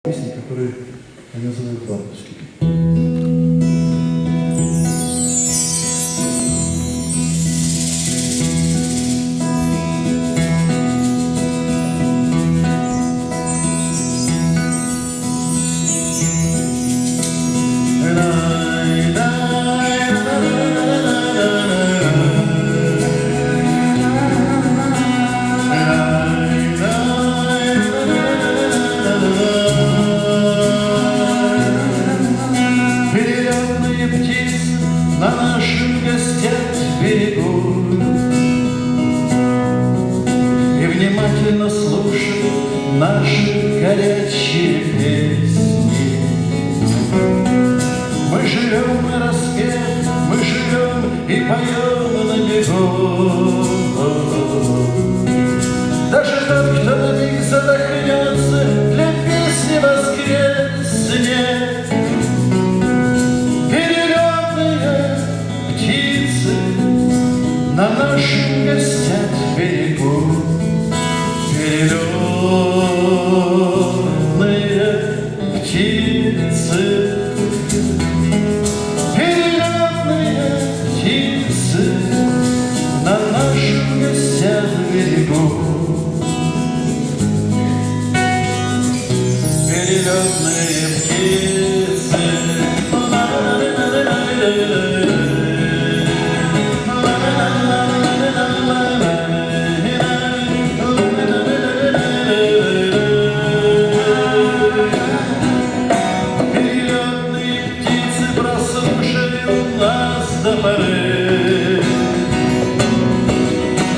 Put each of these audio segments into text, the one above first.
Песни, которые они называют бабушки. На наших гостях берегу и внимательно слушают наши горячие песни. Мы живем на распев, мы живем и поем на бегу. Даже тот, кто на миг задохнется для песни воскресенья, на наших гостях берегу перелетные птицы, перелетные птицы на наших гостях берегу, перелетные птицы.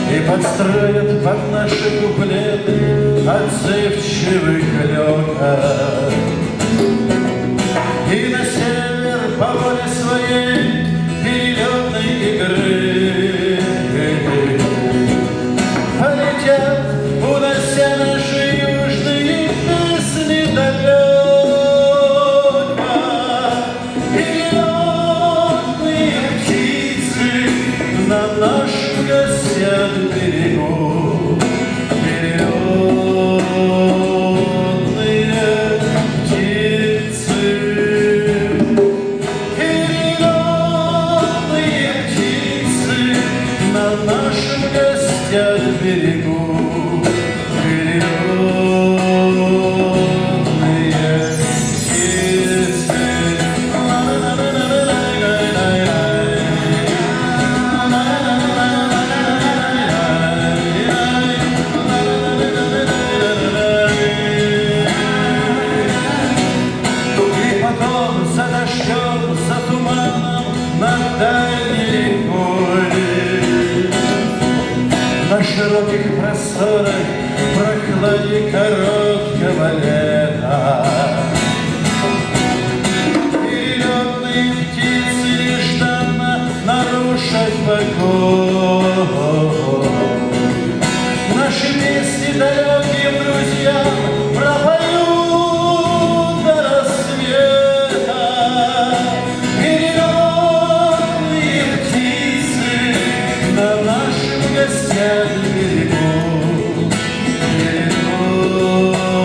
И подстроят под наши куплеты отзывчивый клёкот. И на север по воле своей перелетной игры полетят, унося наши южные песни далеко. Перелетные птицы на наших гостях берегу, перелетные птицы, перелетные птицы на наших гостях берегу, перелетные птицы. За дождем, за туманом над дальней рекой, на широких просторах в прохладе короткого лета перелетные птицы нежданно нарушат покой. Наши песни далеким друзьям пропоют до рассвета. Перелетные птицы на наших гостях берегу, перелетные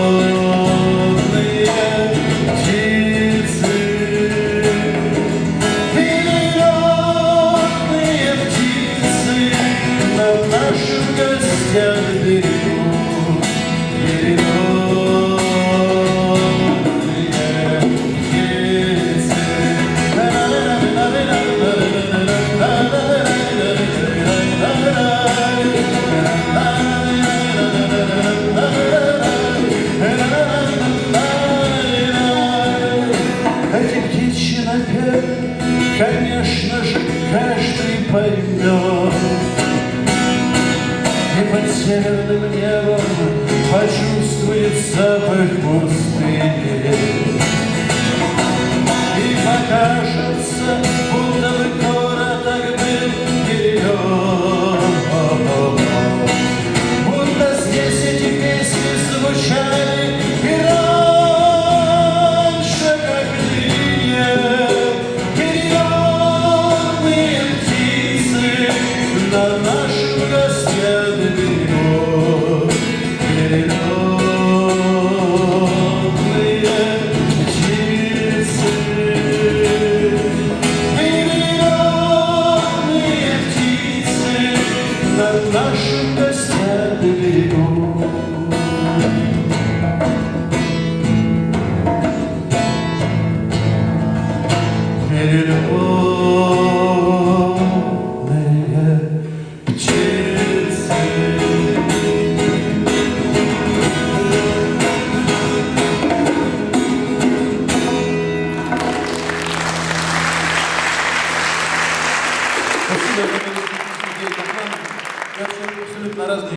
в гостях на берегу.